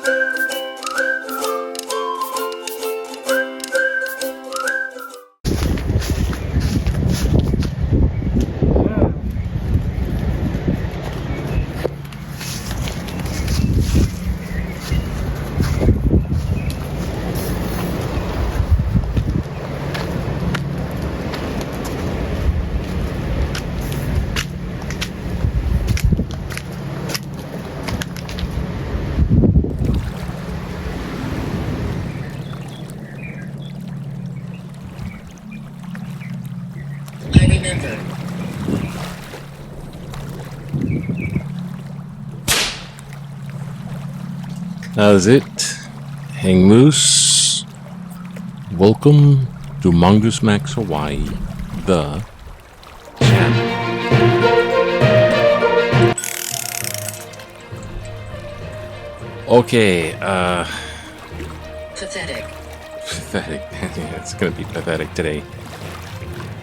I remember. That's it. Hang loose. Welcome to Mongoose Max Hawaii, the channel. Okay, Pathetic. pathetic. Yeah, it's gonna be pathetic today.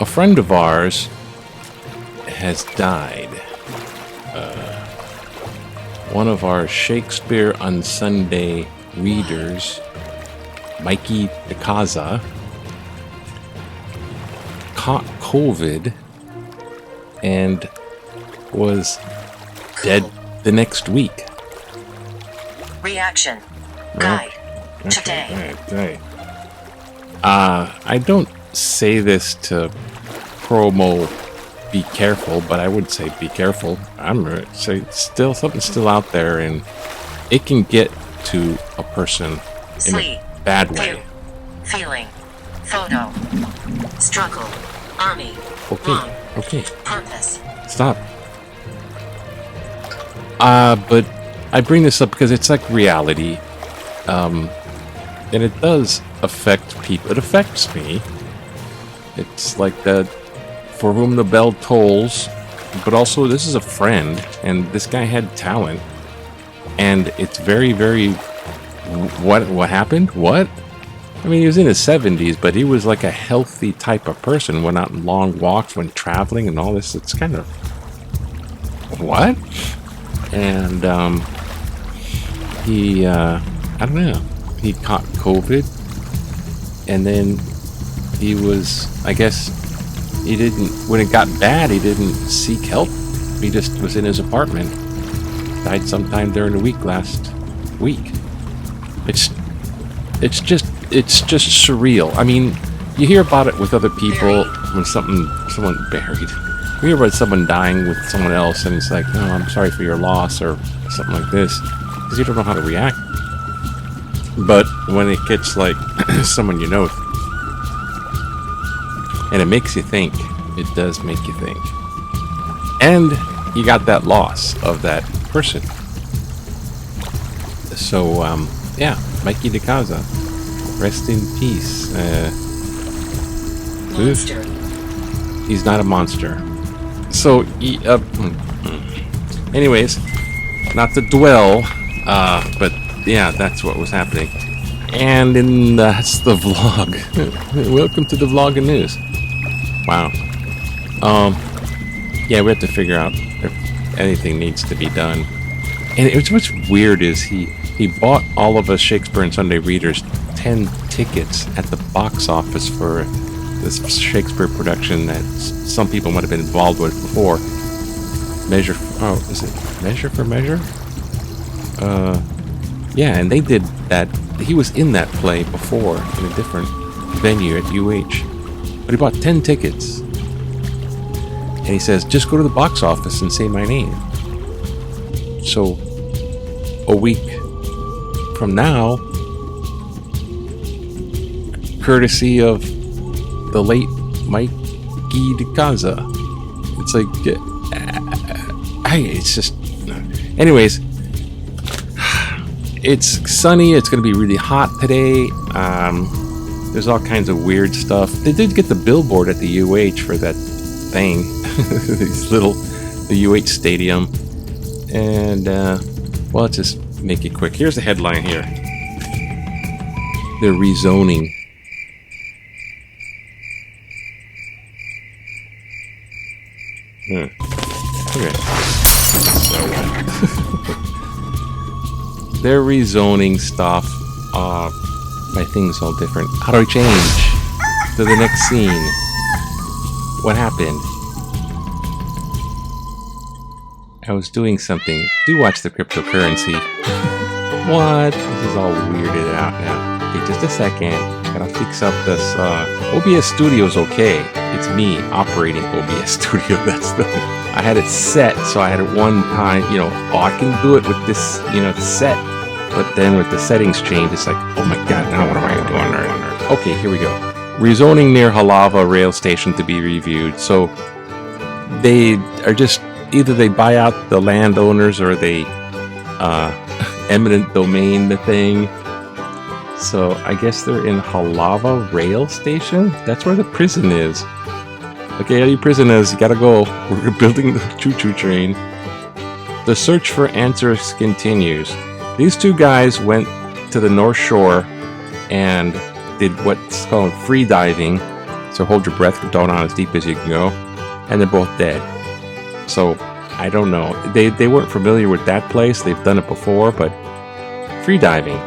A friend of ours has died. One of our Shakespeare on Sunday readers, Mikey DeCaza, caught COVID and was dead the next week. Reaction. Right. Guide. Today. Right. I don't say this to promo be careful, but I would say be careful. I'm say something's still out there, and it can get to a person in Sleep. a bad way. Feeling. Photo. Struggle. Army. Wrong. Okay, Purpose. stop. But I bring this up because it's like reality, and it does affect people. It affects me. It's like that. For whom the bell tolls, but also this is a friend, and this guy had talent, and it's very, very. What happened? What? I mean, he was in his 70s, but he was like a healthy type of person. Went out on long walks, went traveling, and all this. It's kind of what? And he, I don't know. He caught COVID, and then he was, I guess. He didn't, when it got bad, he didn't seek help. He just was in his apartment. Died sometime during the week last week. It's just surreal. I mean, you hear about it with other people when someone buried. You hear about someone dying with someone else, and it's like, oh, I'm sorry for your loss, or something like this, because you don't know how to react. But when it gets like someone you know, and it makes you think. It does make you think. And you got that loss of that person. So, yeah, Mikey DeCaza. Rest in peace. Monster. He's not a monster. So, anyways, not to dwell, but yeah, that's what was happening. And that's the vlog. Welcome to the vlog and news. Wow. Yeah, we have to figure out if anything needs to be done. And what's weird is he bought all of us Shakespeare and Sunday readers 10 tickets at the box office for this Shakespeare production that some people might have been involved with before. Is it Measure for Measure? Yeah, and they did that. He was in that play before in a different venue at UH. But he bought 10 tickets. And he says, just go to the box office and say my name. So, a week from now, courtesy of the late Mikey DeCaza. It's like, it's just... Anyways, it's sunny. It's going to be really hot today. There's all kinds of weird stuff. They did get the billboard at the UH for that thing. The UH stadium. And, well, let's just make it quick. Here's the headline here. They're rezoning. Okay. So, they're rezoning stuff. My thing's all different. How do I change to the next scene? What happened? I was doing something. Do watch the cryptocurrency. What? This is all weirded out now. Okay, just a second. Gotta fix up this. OBS Studio's okay. It's me operating OBS Studio. That's the. I had it set, so I had it one time. You know, oh, I can do it with this. You know, set. But then with the settings change, it's like, oh my god, now what am I doing? Okay, here we go. Rezoning near Halava rail station to be reviewed. So they are just either they buy out the landowners or they eminent domain the thing. So I guess they're in Halava rail station. That's where the prison is. Okay, all you prisoners, you gotta go. We're building the choo-choo train. The search for answers continues. These two guys went to the North Shore and did what's called free diving. So hold your breath, go down as deep as you can go. And they're both dead. So, I don't know. They weren't familiar with that place. They've done it before, but free diving.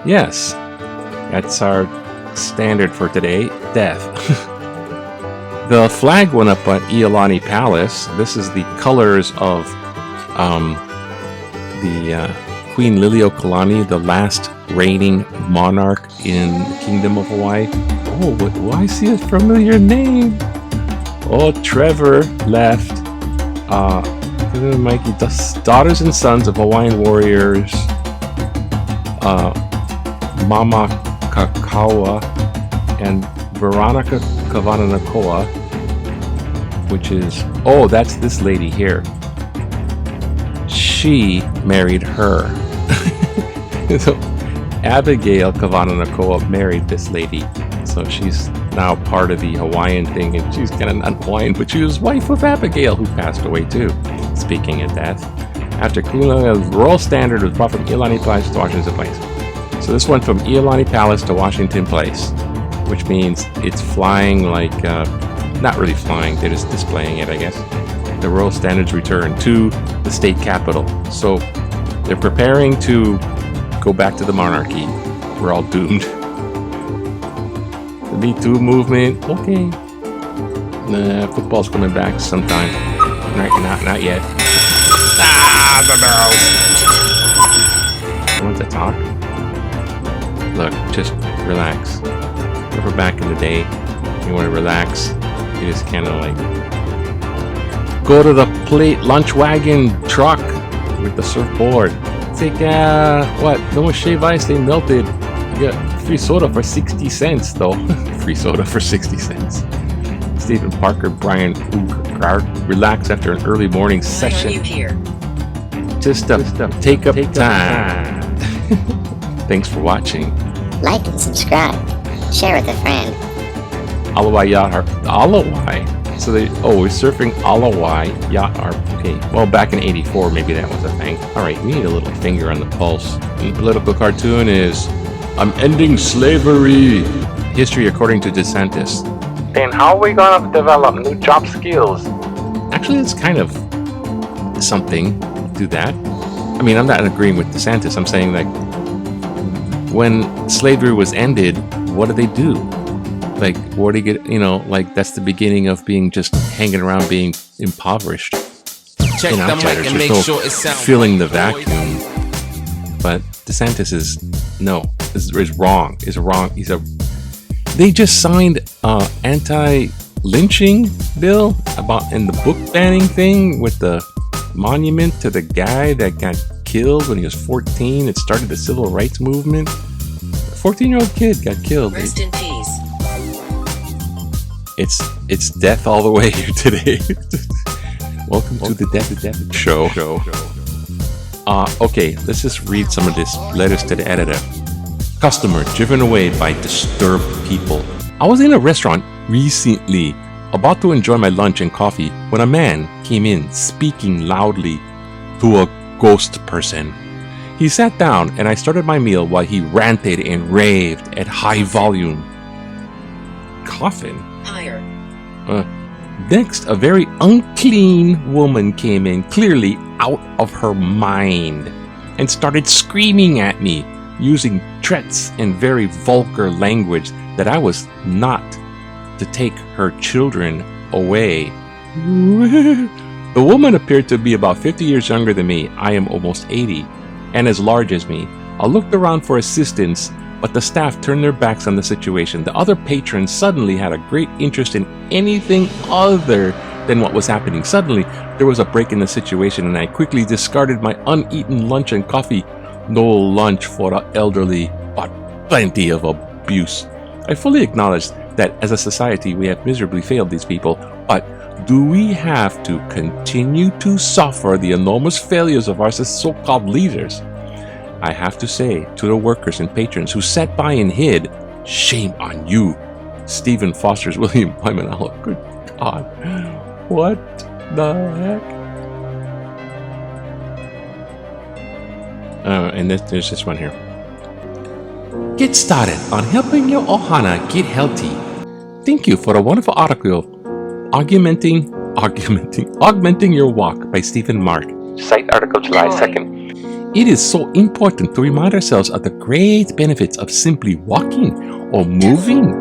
Yes. That's our standard for today. Death. The flag went up at Iolani Palace. This is the colors of the Queen Liliuokalani, the last reigning monarch in the Kingdom of Hawaii. Oh, I see a familiar name. Oh, Trevor left. Mikey, daughters and sons of Hawaiian warriors. Mama Kakawa and Veronica Kavananakoa, which is, oh, that's this lady here. She married her. So Abigail Kavananakoa married this lady. So she's now part of the Hawaiian thing, and she's kind of not Hawaiian, but she was wife of Abigail, who passed away too. Speaking of death, after Kulina's royal standard was brought from Iolani Palace to Washington Place. So this went from Iolani Palace to Washington Place, which means it's flying like, not really flying, they're just displaying it, I guess. The royal standards return to the state capital. So they're preparing to go back to the monarchy. We're all doomed. The Me Too movement, okay. Nah, football's coming back sometime. Not yet. The barrels. You want to talk? Look, just relax. Remember back in the day, you want to relax, you just kind of like go to the plate lunch wagon truck with the surfboard. Take what? No shave ice, they melted. You got free soda for 60 cents though. Free soda for 60 cents. Stephen Parker, Brian Ugard, relax after an early morning session. Why are you here? Just take up time. Thanks for watching. Like and subscribe. Share with a friend. Alawai Yacht Harp. Alawai? So we're surfing Alawai Yacht Harp. Okay, well, back in 84, maybe that was a thing. Alright, we need a little finger on the pulse. And the political cartoon is, I'm ending slavery. History according to DeSantis. Then how are we gonna develop new job skills? Actually, it's kind of something to do that. I mean, I'm not agreeing with DeSantis. I'm saying like, when slavery was ended, what did they do? Like, what do you get? You know, like that's the beginning of being just hanging around, being impoverished. Check the mic and make sure it sounds filling the vacuum. But DeSantis is wrong. Is wrong. They just signed anti-lynching bill in the book banning thing with the monument to the guy that got killed when he was 14. It started the civil rights movement. A 14-year-old kid got killed. Rest in peace. It's death all the way here today. Welcome to the Death Show. Okay, let's just read some of this letters to the editor. Customer driven away by disturbed people. I was in a restaurant recently, about to enjoy my lunch and coffee, when a man came in speaking loudly to a ghost person. He sat down and I started my meal while he ranted and raved at high volume. Coffin? Higher. Next, a very unclean woman came in, clearly out of her mind. and started screaming at me, using threats and very vulgar language that I was not to take her children away. The woman appeared to be about 50 years younger than me. I am almost 80 and as large as me. I looked around for assistance, but the staff turned their backs on the situation. The other patrons suddenly had a great interest in anything other than what was happening. Suddenly, there was a break in the situation, and I quickly discarded my uneaten lunch and coffee. No lunch for the elderly, but plenty of abuse. I fully acknowledge that as a society we have miserably failed these people, but do we have to continue to suffer the enormous failures of our so-called leaders? I have to say to the workers and patrons who sat by and hid, shame on you. Stephen Foster's William Wyman. Oh, good God. What the heck? And there's this one here. Get started on helping your ohana get healthy. Thank you for a wonderful article, Augmenting Your Walk by Stephen Mark. Site article July 2nd. It is so important to remind ourselves of the great benefits of simply walking or moving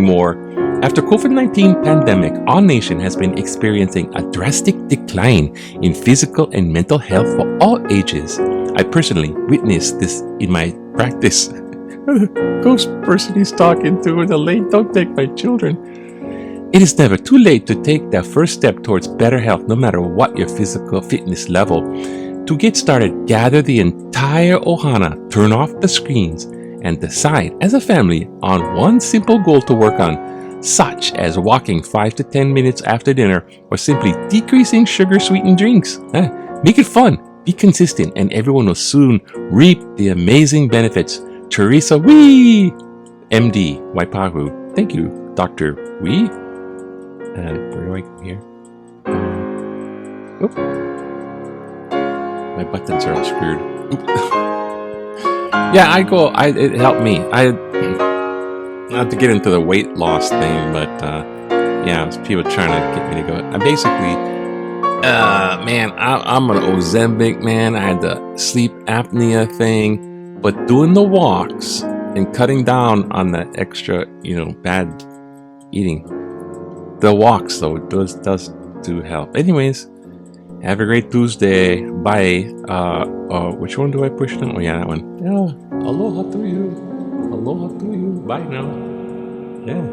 more. After COVID-19 pandemic, our nation has been experiencing a drastic decline in physical and mental health for all ages. I personally witnessed this in my practice. Ghost person he's talking to in the lane, don't take my children. It is never too late to take that first step towards better health, no matter what your physical fitness level. To get started, gather the entire ohana, turn off the screens, and decide as a family on one simple goal to work on, such as walking 5 to 10 minutes after dinner or simply decreasing sugar-sweetened drinks. Make it fun, be consistent, and everyone will soon reap the amazing benefits. Teresa Wee, MD, Waipahu. Thank you, Dr. Wee. Where do I go here? My buttons are all screwed. Yeah, it helped me. Not to get into the weight loss thing, but yeah, it's people trying to get me to go. I basically, I'm an Ozempic man. I had the sleep apnea thing, but doing the walks and cutting down on the extra, bad eating. The walks though does do help. Anyways, have a great Tuesday. Bye. Which one do I push now? Oh yeah, that one. Yeah. Aloha to you. Aloha to you. Bye now. Yeah.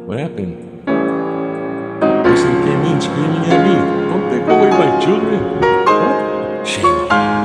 What happened? Person came in screaming at me. Don't take away my children. What? Shame on you.